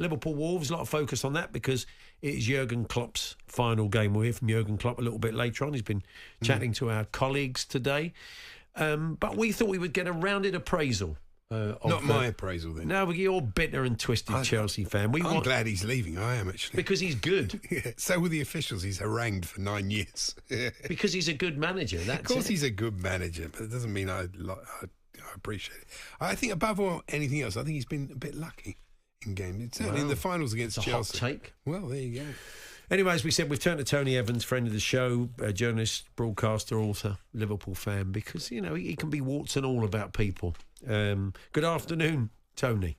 Liverpool Wolves, a lot of focus on that because it is Jurgen Klopp's final game. We'll hear from Jurgen Klopp a little bit later on. He's been chatting to our colleagues today. But we thought we would get a rounded appraisal. Not my appraisal, then. No, you're bitter and twisted Chelsea fan. I'm glad he's leaving. I am, actually. Because he's good. Yeah, so were the officials. He's harangued for 9 years. Because he's a good manager. That's of course he's a good manager, but it doesn't mean I appreciate it. I think above all anything else, I think he's been a bit lucky in games. Certainly in the finals against Chelsea. Hot take. Well, there you go. Anyway, as we said, we've turned to Tony Evans, friend of the show, journalist, broadcaster, author, Liverpool fan, because, he can be warts and all about people. Good afternoon, Tony.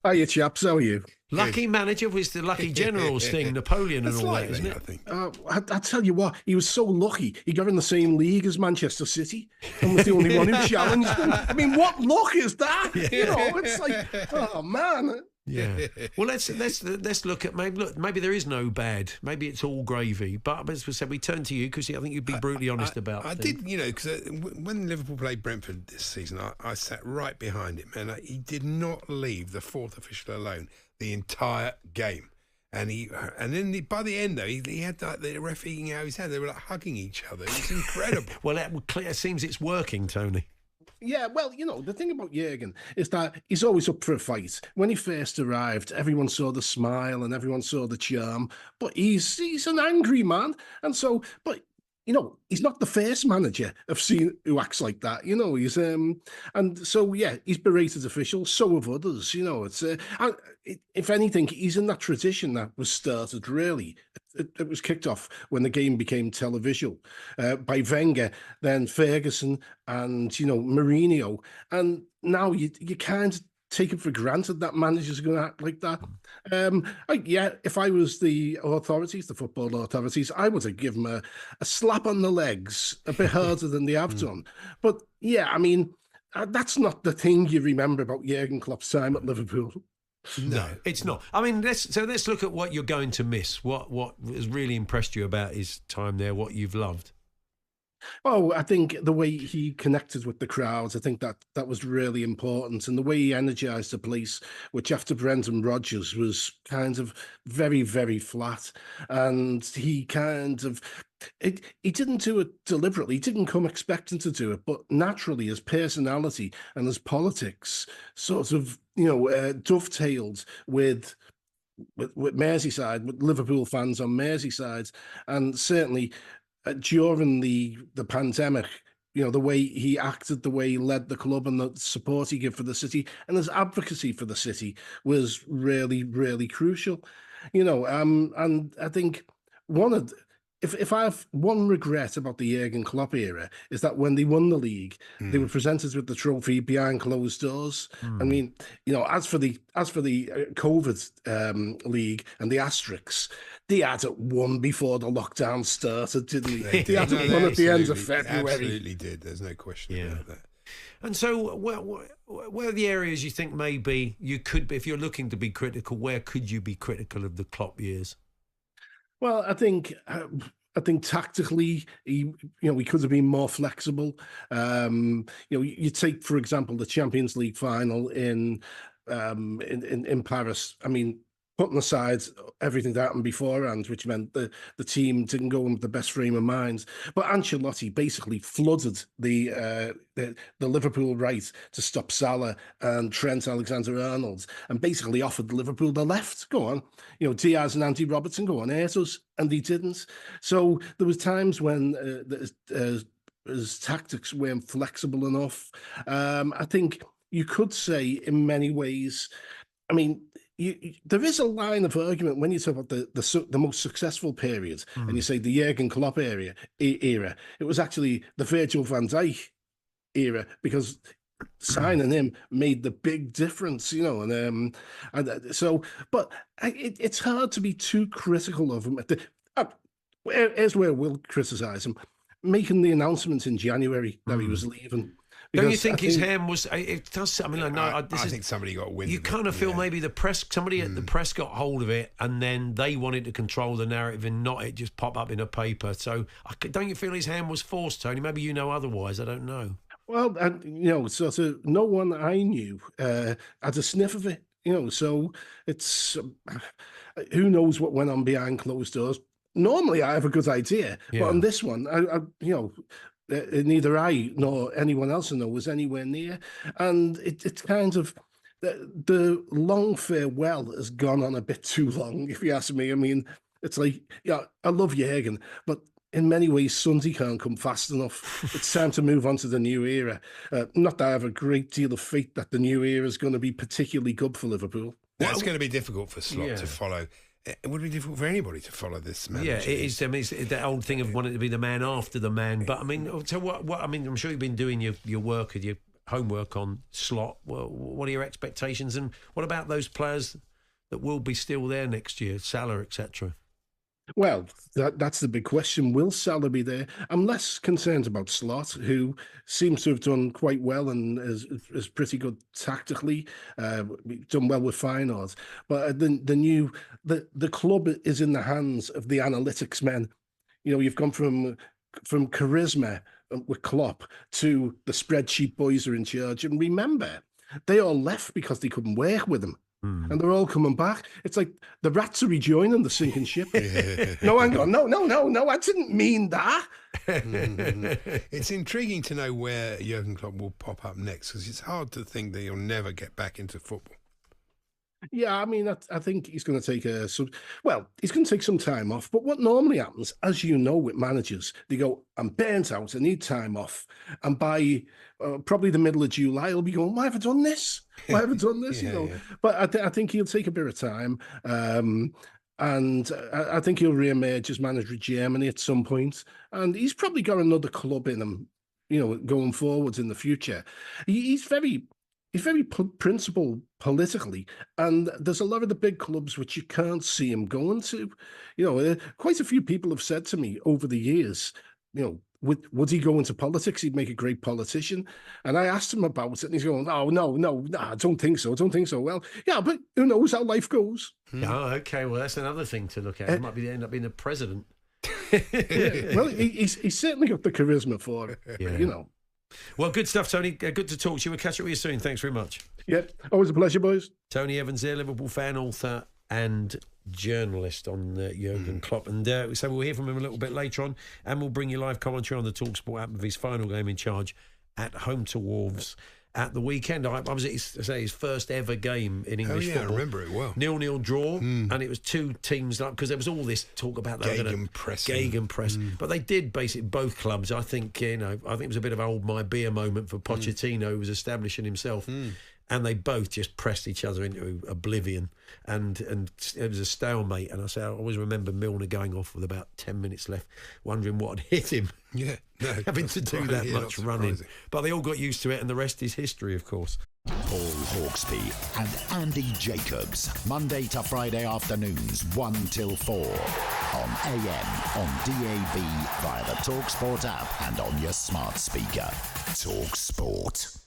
Hiya, chaps. How are you? Lucky manager was the lucky generals thing, Napoleon and all that, isn't it? I think. I tell you what, he was so lucky. He got in the same league as Manchester City and was the only one who challenged them. I mean, what luck is that? It's like, oh, man. Yeah. Well, let's look at maybe there is no bad. Maybe it's all gravy. But as we said, we turn to you because I think you'd be brutally honest about it. I did, because when Liverpool played Brentford this season, I sat right behind him, and he did not leave the fourth official alone the entire game. And then by the end, though, he had the ref eating out his hand. They were like hugging each other. It was incredible. Well, it seems it's working, Tony. Yeah, well, the thing about Jurgen is that he's always up for a fight. When he first arrived, everyone saw the smile and everyone saw the charm, but he's an angry man. And so, but he's not the first manager I've seen who acts like that. He's and so he's berated officials. So have others. It's if anything, he's in that tradition that was started. Really, it was kicked off when the game became televisual by Wenger, then Ferguson, and Mourinho, and now you kind of take it for granted that managers are going to act like that. If I was the authorities, the football authorities, I would have given him a slap on the legs a bit harder than they have done. But I mean, that's not the thing you remember about Jurgen Klopp's time at Liverpool. No, it's not. I mean, let's look at what you're going to miss. What has really impressed you about his time there? What you've loved? Oh, I think the way he connected with the crowds, I think that was really important. And the way he energised the place, which after Brendan Rodgers was kind of very, very flat. And he kind of, he didn't do it deliberately. He didn't come expecting to do it, but naturally his personality and his politics sort of, dovetailed with Merseyside, with Liverpool fans on Merseyside. And certainly during the pandemic, the way he acted, the way he led the club and the support he gave for the city and his advocacy for the city was really, really crucial. And I think if I have one regret about the Jurgen Klopp era is that when they won the league, they were presented with the trophy behind closed doors. I mean, as for the COVID league and the asterisks, they had it won before the lockdown started, didn't they? They had it won at the end of February. Absolutely did. There's no question about that. And so, where are the areas you think maybe you could be, if you're looking to be critical, where could you be critical of the Klopp years? Well, I think tactically, he could have been more flexible. You take, for example, the Champions League final in Paris. I mean, putting aside everything that happened beforehand, which meant the team didn't go in with the best frame of mind. But Ancelotti basically flooded the Liverpool right to stop Salah and Trent Alexander-Arnold, and basically offered Liverpool the left. Go on, Diaz and Andy Robertson, go on, hurt us, and he didn't. So there was times when his tactics weren't flexible enough. I think you could say in many ways, I mean, there is a line of argument when you talk about the most successful period, and you say the Jurgen Klopp era. It was actually the Virgil van Dijk era, because signing him made the big difference, and so. But it's hard to be too critical of him. Here's where we'll criticise him: making the announcement in January that he was leaving. Don't you think his hand was? It does. I mean, I think somebody got wind. You kind of feel maybe somebody at the press got hold of it, and then they wanted to control the narrative and not it just pop up in a paper. So, don't you feel his hand was forced, Tony? Maybe otherwise. I don't know. Well, sort of, no one I knew had a sniff of it. So it's who knows what went on behind closed doors. Normally, I have a good idea, but on this one, neither I nor anyone else I know was anywhere near, and it's kind of the long farewell has gone on a bit too long, if you ask me. I mean, it's like, I love Jurgen, but in many ways, Sunday can't come fast enough. It's time to move on to the new era. Not that I have a great deal of faith that the new era is going to be particularly good for Liverpool. That's going to be difficult for Slot to follow. It would be difficult for anybody to follow this manager. Yeah, it is. I mean, it's that old thing of wanting to be the man after the man. But I mean, so what? I mean, I'm sure you've been doing your work and your homework on Slot. Well, what are your expectations, and what about those players that will be still there next year, Salah, etc.? Well, that's the big question. Will Salah be there? I'm less concerned about Slot, who seems to have done quite well and is pretty good tactically, done well with Feyenoord. But the club is in the hands of the analytics men. You've gone from charisma with Klopp to the spreadsheet boys are in charge. And remember, they all left because they couldn't work with him. And they're all coming back. It's like the rats are rejoining the sinking ship. No, hang on. No, I didn't mean that. It's intriguing to know where Jurgen Klopp will pop up next, because it's hard to think that he'll never get back into football. Yeah, I mean, I think he's going to take he's going to take some time off. But what normally happens, as you know, with managers, they go, I'm burnt out, I need time off. And by probably the middle of July, he'll be going, why have I done this? Why have I done this? Yeah. But I think he'll take a bit of time. And I think he'll re-emerge as manager of Germany at some point. And he's probably got another club in him, going forwards in the future. He's very principled politically, and there's a lot of the big clubs which you can't see him going to. Quite a few people have said to me over the years, would he go into politics? He'd make a great politician. And I asked him about it, and he's going, "Oh, no, I don't think so. Well, yeah, but who knows how life goes." Oh, okay. Well, that's another thing to look at. He might end up being the president. Well, he's certainly got the charisma for it. Well, good stuff, Tony. Good to talk to you. We'll catch up with you soon. Thanks very much. Yeah, always a pleasure, boys. Tony Evans there, Liverpool fan, author and journalist on Jurgen Klopp. And so we'll hear from him a little bit later on, and we'll bring you live commentary on the talkSPORT app of his final game in charge at home to Wolves at the weekend. I was at his first ever game in English football. I remember it well. 0-0 draw, and it was two teams, because there was all this talk about that Gegenpress. But they did basically, both clubs. I think it was a bit of an old my beer moment for Pochettino, who was establishing himself. And they both just pressed each other into oblivion, and it was a stalemate. And I always remember Milner going off with about 10 minutes left, wondering what had hit him. Yeah, no, having to do that much running. But they all got used to it, and the rest is history, of course. Paul Hawksbee and Andy Jacobs, Monday to Friday afternoons, 1 till 4, on AM, on DAB, via the talkSPORT app, and on your smart speaker. talkSPORT.